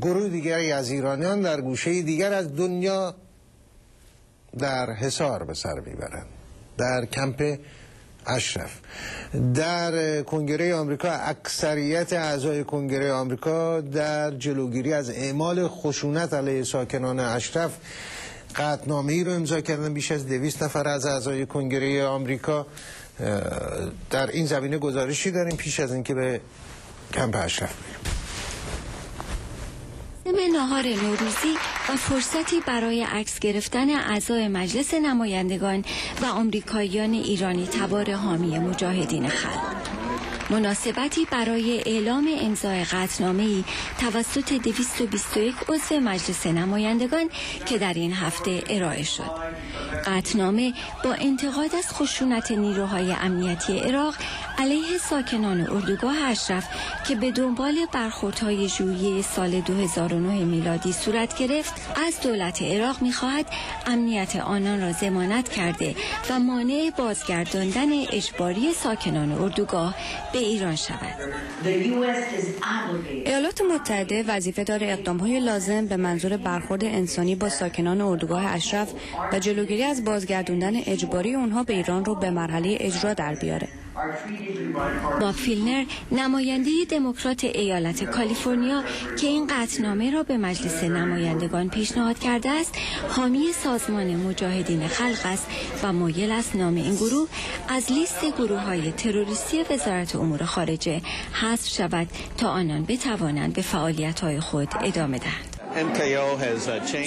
گروه دیگری از ایرانیان در گوشه دیگر از دنیا در حصار به سر میبرند، در کمپ اشرف. در کنگره آمریکا اکثریت اعضای کنگره آمریکا در جلوگیری از اعمال خشونت علیه ساکنان اشرف قطعنامه‌ای رو امضا کردن. بیش از 200 نفر از اعضای کنگره آمریکا. در این زمینه گزارشی داریم پیش از اینکه به کمپ اشرف بریم. نهار نوروزی و فرصتی برای عکس گرفتن اعضای مجلس نمایندگان و آمریکاییان ایرانی تبار حامی مجاهدین خلق. مناسبتی برای اعلام امضای قطعنامه‌ای توسط 221 عضو مجلس نمایندگان که در این هفته ارائه شد. قطعنامه با انتقاد از خشونت نیروهای امنیتی عراق علیه ساکنان اردوگاه اشرف که به دنبال برخوردهای ژوئیه سال 2009 میلادی صورت گرفت از دولت عراق می‌خواهد امنیت آنان را ضمانت کرده و مانع بازگرداندن اجباری ساکنان اردوگاه به ایران شود. ایالات متحده وظیفه داره اقدام‌های لازم به منظور برخورد انسانی با ساکنان اردوگاه اشرف و جلوگیری از بازگرداندن اجباری اونها به ایران رو به مرحله اجرا در بیاره. باب فیلنر نماینده دموکرات ایالت کالیفرنیا که این قطعنامه را به مجلس نمایندگان پیشنهاد کرده است، حامی سازمان مجاهدین خلق است و مایل است نام این گروه از لیست گروه‌های تروریستی وزارت امور خارجه حذف شود تا آنان بتوانند به فعالیت‌های خود ادامه دهند.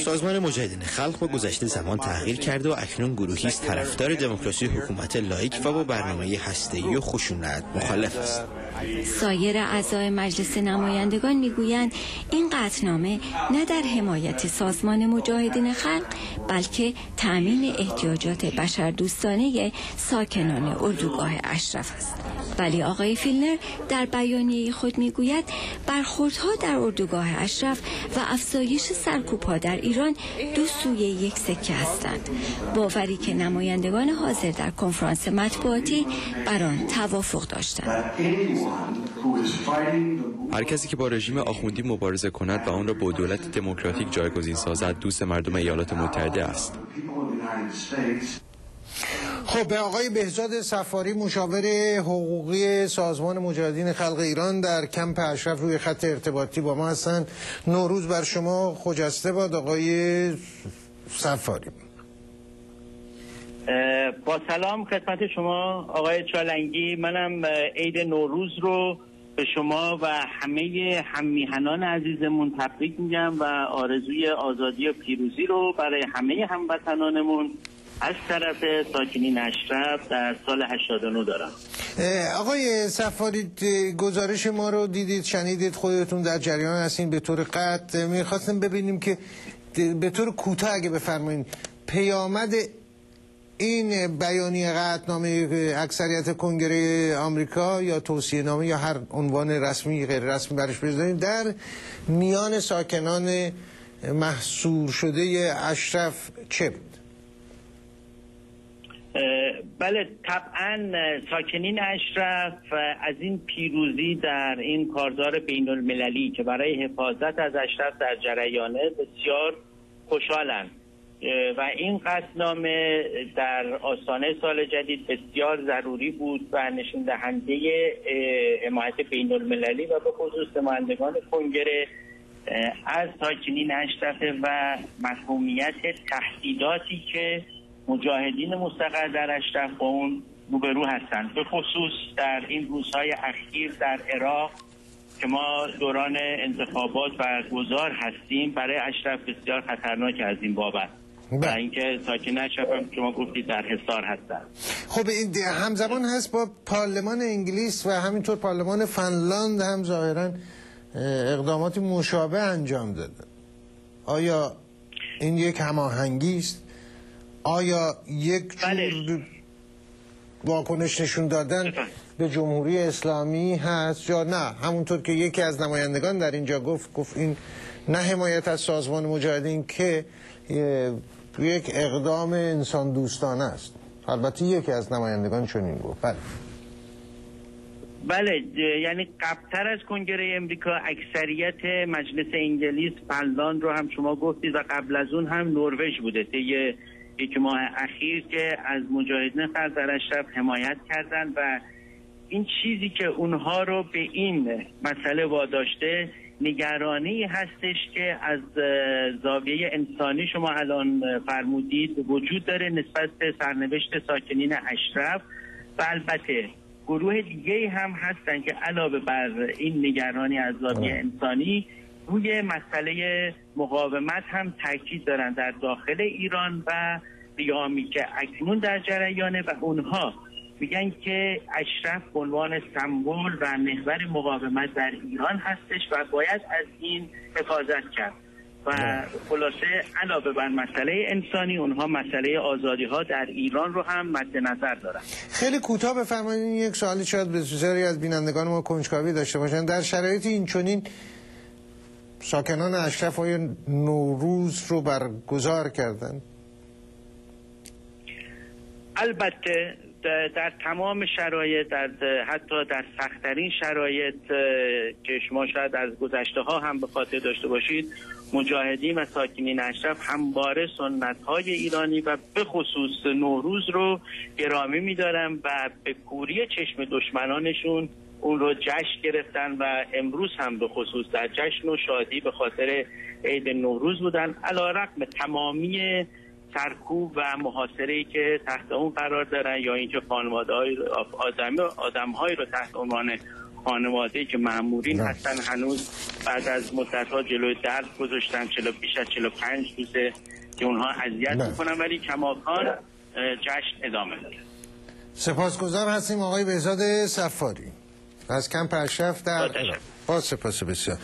سازمان مجاهدین خلق با گذشته زمان تغییر کرده و اکنون گروهی است طرفدار دموکراسی حکومت لایک و با برنامه هسته‌ای و خشونت مخالف است. سایر اعضای مجلس نمایندگان میگویند این قطعنامه نه در حمایت سازمان مجاهدین خلق بلکه تأمین احتیاجات بشردوستانه ساکنان اردوگاه اشرف است. ولی آقای فیلنر در بیانیه خود میگوید برخوردها در اردوگاه اشرف و افزایش سرکوب‌ها در ایران دو سوی یک سکه هستند. باوری که نمایندگان حاضر در کنفرانس مطبوعاتی بر آن توافق داشتند. هر کسی که با رژیم آخوندی مبارزه کند و آن را با دولت دموکراتیک جایگزین سازد دوست مردم ایالات متحده است. خب به آقای بهزاد صفاری مشاور حقوقی سازمان مجاهدین خلق ایران در کمپ اشرف روی خط ارتباطی با ما هستند. نوروز بر شما خجسته باد آقای صفاری. با سلام خدمت شما آقای چالنگی. منم عید نوروز رو به شما و همه هممیهنان عزیزمون تبریک میگم و آرزوی آزادی و پیروزی رو برای همه هموطنانمون از طرف ساکنین اشرف در سال 89 دارم. آقای صفاری گزارش ما رو دیدید، شنیدید، خودتون در جریان هستین. به طور قطع میخواستم ببینیم که به طور کوتاه اگه بفرمایید پیامد این بیانیه قطعنامه اکثریت کنگره آمریکا یا توصیه نامه یا هر عنوان رسمی غیر رسمی برش بذاریم در میان ساکنان محصور شده اشرف چه بود؟ بله طبعا ساکنین اشرف از این پیروزی در این کارزار بین المللی که برای حفاظت از اشرف در جریانه بسیار خوشحالند و این قطعنامه در آستانه سال جدید بسیار ضروری بود و نشون دهنده حمایت بین المللی و به خصوص نمایندگان کنگره از ساکنین اشرف و مفهومیت تهدیداتی که مجاهدین مستقر در اشرف با اون روبرو هستند، به خصوص در این روزهای اخیر در عراق که ما دوران انتخابات برگزار هستیم. برای اشرف بسیار خطرناک از این بابت و اینکه ساکن اشرف هم شما گفتید در حصار هستند. خب این همزمان هست با پارلمان انگلیس و همینطور پارلمان فنلاند هم ظاهرا اقداماتی مشابه انجام دادن. آیا این یک هماهنگی است؟ آیا یک جور واکنش نشون دادن به جمهوری اسلامی هست یا نه همونطور که یکی از نمایندگان در اینجا گفت این نه حمایت از سازمان مجاهدین که یک اقدام انسان دوستانه است؟ البته یکی از نمایندگان چنین گفت. بله، یعنی قبلتر از کنگره امریکا اکثریت مجلس انگلیس فنلاند رو هم شما گفتید و قبل از اون هم نروژ بوده طی یک ماه اخیر که از مجاهدین خلق در اشرف حمایت کردن و این چیزی که اونها رو به این مسئله واداشته نگرانی هستش که از زاویه انسانی شما الان فرمودید وجود داره نسبت به سرنوشت ساکنین اشرف و البته گروه دیگه هم هستن که علاوه بر این نگرانی از زاویه انسانی روی مسئله مقاومت هم تاکید دارن در داخل ایران و قیامی که اکنون در جریانه و اونها میگن که اشرف به عنوان سمبل و محور مقاومت در ایران هستش و باید از این حفاظت کرد و خلاصه علاوه بر مسئله انسانی اونها مسئله آزادی ها در ایران رو هم مد نظر دارن. خیلی کوتاه بفرمایید، یک سوالی شاید بسیاری از بینندگان ما کنجکاوی داشته باشن. در شرایط این چنین ساکنان اشرف های نوروز رو برگزار کردن؟ البته در تمام شرایط، حتی در سخت‌ترین شرایط که شما شاید از گذشته ها هم به خاطر داشته باشید، مجاهدین و ساکنین اشرف همواره سنت‌های ایرانی و به خصوص نوروز رو گرامی می‌دارن و به کوری چشم دشمنانشون اون رو جشن گرفتن و امروز هم به خصوص در جشن و شادی به خاطر عید نوروز بودن، علی‌رغم تمامی سرکوب و محاصره‌ای که تحت اون قرار دارن یا اینکه آدم‌هایی رو تحت عنوان خانواده‌ای که مأمورین هستن هنوز بعد از مدت‌ها جلوی درد گذاشتن، بیش از 45 روزه که اونها اذیت می‌کنن ولی کماکان جشن ادامه داره. سپاسگزار هستیم آقای بهزاد صفاری از کمپ اشرف در ایران. با سپاس بسیار.